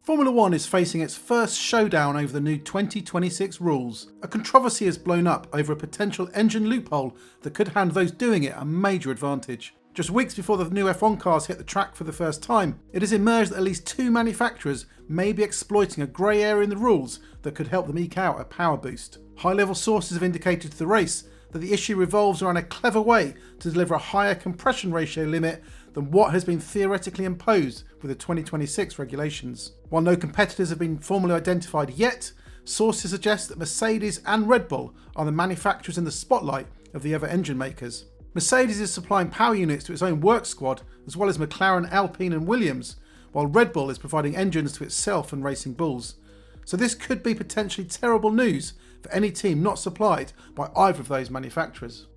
Formula One is facing its first showdown over the new 2026 rules. A controversy has blown up over a potential engine loophole that could hand those doing it a major advantage. Just weeks before the new F1 cars hit the track for the first time, it has emerged that at least two manufacturers may be exploiting a grey area in the rules that could help them eke out a power boost. High-level sources have indicated to the race that the issue revolves around a clever way to deliver a higher compression ratio limit than what has been theoretically imposed with the 2026 regulations. While no competitors have been formally identified yet, sources suggest that Mercedes and Red Bull are the manufacturers in the spotlight of the other engine makers. Mercedes is supplying power units to its own work squad, as well as McLaren, Alpine and Williams, while Red Bull is providing engines to itself and Racing Bulls. So this could be potentially terrible news for any team not supplied by either of those manufacturers.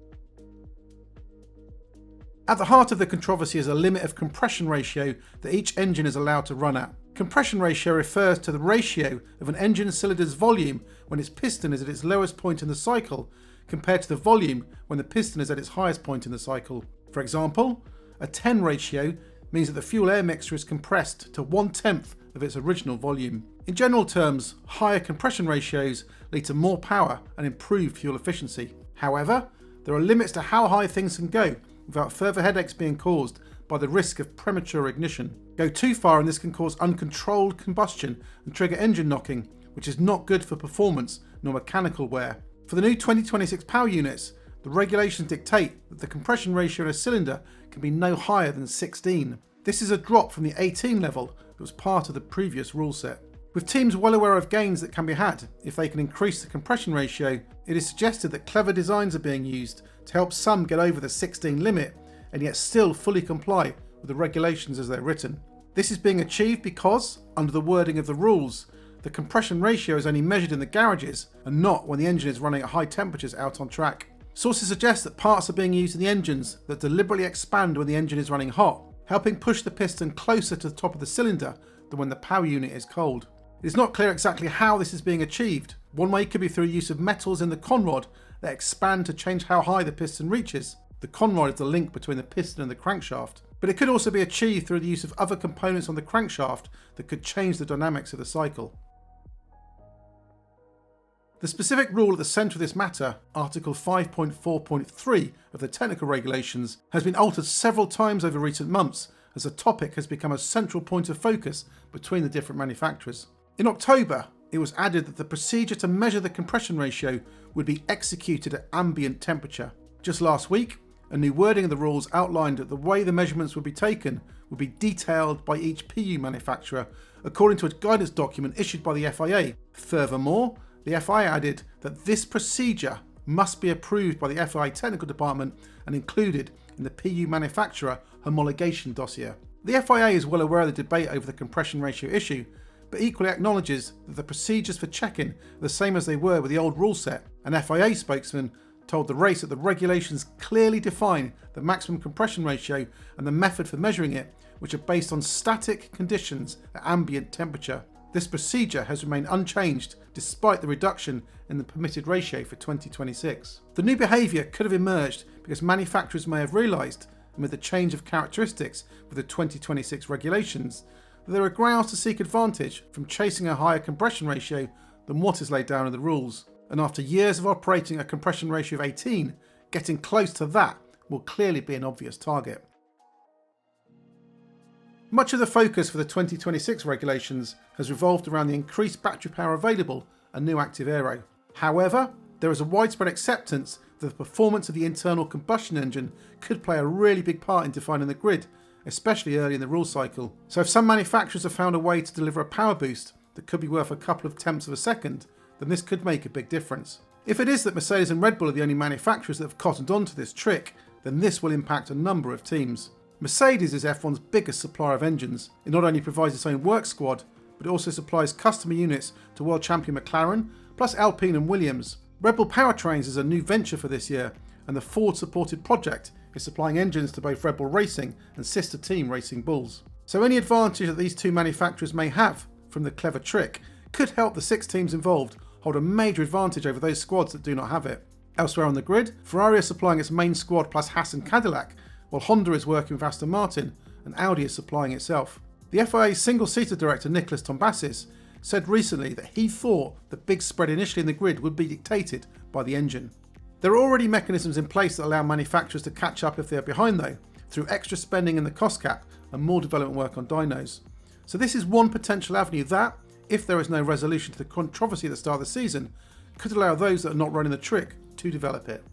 At the heart of the controversy is a limit of compression ratio that each engine is allowed to run at. Compression ratio refers to the ratio of an engine cylinder's volume when its piston is at its lowest point in the cycle compared to the volume when the piston is at its highest point in the cycle. For example, a 10 ratio means that the fuel-air mixture is compressed to 1/10 of its original volume. In general terms, higher compression ratios lead to more power and improved fuel efficiency. However, there are limits to how high things can go without further headaches being caused by the risk of premature ignition. Go too far and this can cause uncontrolled combustion and trigger engine knocking, which is not good for performance nor mechanical wear. For the new 2026 power units, the regulations dictate that the compression ratio in a cylinder can be no higher than 16. This is a drop from the 18 level that was part of the previous rule set. With teams well aware of gains that can be had if they can increase the compression ratio, it is suggested that clever designs are being used to help some get over the 16 limit and yet still fully comply with the regulations as they're written. This is being achieved because, under the wording of the rules, the compression ratio is only measured in the garages and not when the engine is running at high temperatures out on track. Sources suggest that parts are being used in the engines that deliberately expand when the engine is running hot, helping push the piston closer to the top of the cylinder than when the power unit is cold. It is not clear exactly how this is being achieved. One way could be through use of metals in the conrod that expand to change how high the piston reaches. The conrod is the link between the piston and the crankshaft. But it could also be achieved through the use of other components on the crankshaft that could change the dynamics of the cycle. The specific rule at the centre of this matter, Article 5.4.3 of the technical regulations, has been altered several times over recent months as the topic has become a central point of focus between the different manufacturers. In October, it was added that the procedure to measure the compression ratio would be executed at ambient temperature. Just last week, a new wording of the rules outlined that the way the measurements would be taken would be detailed by each PU manufacturer according to a guidance document issued by the FIA. Furthermore, the FIA added that this procedure must be approved by the FIA technical department and included in the PU manufacturer homologation dossier. The FIA is well aware of the debate over the compression ratio issue, but equally acknowledges that the procedures for checking are the same as they were with the old rule set. An FIA spokesman told the race that the regulations clearly define the maximum compression ratio and the method for measuring it, which are based on static conditions at ambient temperature. This procedure has remained unchanged despite the reduction in the permitted ratio for 2026. The new behaviour could have emerged because manufacturers may have realised, amid the change of characteristics with the 2026 regulations, that there are grounds to seek advantage from chasing a higher compression ratio than what is laid down in the rules. And after years of operating a compression ratio of 18, getting close to that will clearly be an obvious target. Much of the focus for the 2026 regulations has revolved around the increased battery power available and new active aero. However, there is a widespread acceptance that the performance of the internal combustion engine could play a really big part in defining the grid, especially early in the rule cycle. So if some manufacturers have found a way to deliver a power boost that could be worth a couple of tenths of a second, then this could make a big difference. If it is that Mercedes and Red Bull are the only manufacturers that have cottoned on to this trick, then this will impact a number of teams. Mercedes is F1's biggest supplier of engines. It not only provides its own work squad, but it also supplies customer units to world champion McLaren, plus Alpine and Williams. Red Bull Powertrains is a new venture for this year, and the Ford-supported project is supplying engines to both Red Bull Racing and sister team Racing Bulls. So any advantage that these two manufacturers may have from the clever trick could help the 6 teams involved hold a major advantage over those squads that do not have it. Elsewhere on the grid, Ferrari is supplying its main squad plus Haas and Cadillac, while Honda is working with Aston Martin and Audi is supplying itself. The FIA's single-seater director Nicholas Tombazis said recently that he thought the big spread initially in the grid would be dictated by the engine. There are already mechanisms in place that allow manufacturers to catch up if they are behind though, through extra spending in the cost cap and more development work on dynos. So this is one potential avenue that, if there is no resolution to the controversy at the start of the season, could allow those that are not running the trick to develop it.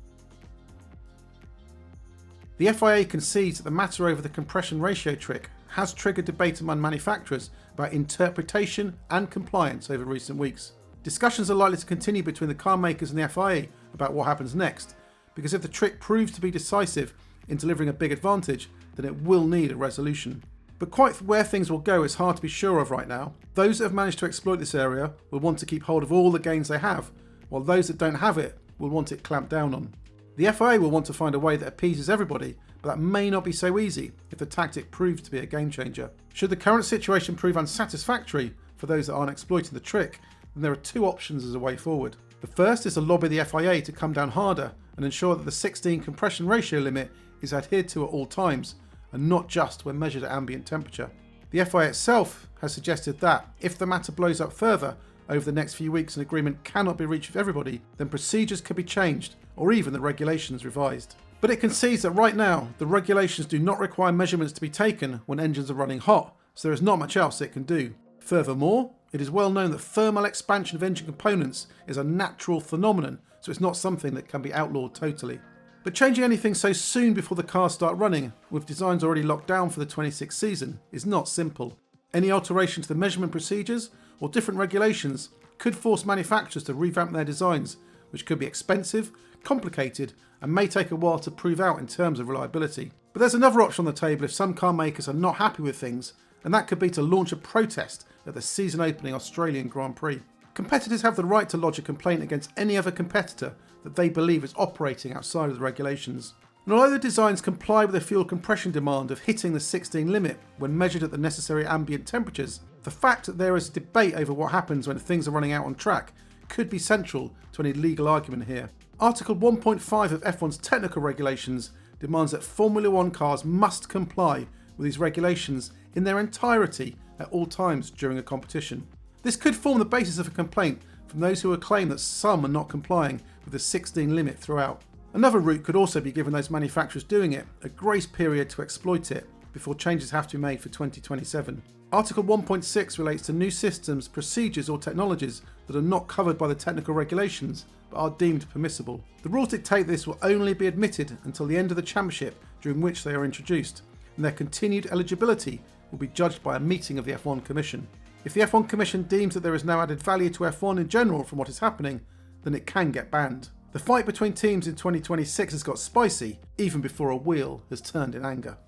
The FIA concedes that the matter over the compression ratio trick has triggered debate among manufacturers about interpretation and compliance over recent weeks. Discussions are likely to continue between the car makers and the FIA about what happens next, because if the trick proves to be decisive in delivering a big advantage, then it will need a resolution. But quite where things will go is hard to be sure of right now. Those that have managed to exploit this area will want to keep hold of all the gains they have, while those that don't have it will want it clamped down on. The FIA will want to find a way that appeases everybody, but that may not be so easy if the tactic proves to be a game changer. Should the current situation prove unsatisfactory for those that aren't exploiting the trick, then there are two options as a way forward. The first is to lobby the FIA to come down harder and ensure that the 16 compression ratio limit is adhered to at all times, and not just when measured at ambient temperature. The FIA itself has suggested that, if the matter blows up further over the next few weeks and agreement cannot be reached with everybody, then procedures could be changed, or even the regulations revised. But it concedes that right now, the regulations do not require measurements to be taken when engines are running hot, so there is not much else it can do. Furthermore, it is well known that thermal expansion of engine components is a natural phenomenon, so it's not something that can be outlawed totally. But changing anything so soon before the cars start running, with designs already locked down for the 26th season, is not simple. Any alteration to the measurement procedures or different regulations could force manufacturers to revamp their designs, which could be expensive, complicated, and may take a while to prove out in terms of reliability. But there's another option on the table if some car makers are not happy with things, and that could be to launch a protest at the season opening Australian Grand Prix. Competitors have the right to lodge a complaint against any other competitor that they believe is operating outside of the regulations. And although the designs comply with the fuel compression demand of hitting the 16 limit when measured at the necessary ambient temperatures, the fact that there is a debate over what happens when things are running out on track could be central to any legal argument here. Article 1.5 of F1's technical regulations demands that Formula 1 cars must comply with these regulations in their entirety at all times during a competition. This could form the basis of a complaint from those who will claim that some are not complying with the 16 limit throughout. Another route could also be giving those manufacturers doing it a grace period to exploit it before changes have to be made for 2027. Article 1.6 relates to new systems, procedures or technologies that are not covered by the technical regulations but are deemed permissible. The rules dictate this will only be admitted until the end of the championship during which they are introduced, and their continued eligibility will be judged by a meeting of the F1 Commission. If the F1 Commission deems that there is no added value to F1 in general from what is happening, then it can get banned. The fight between teams in 2026 has got spicy even before a wheel has turned in anger.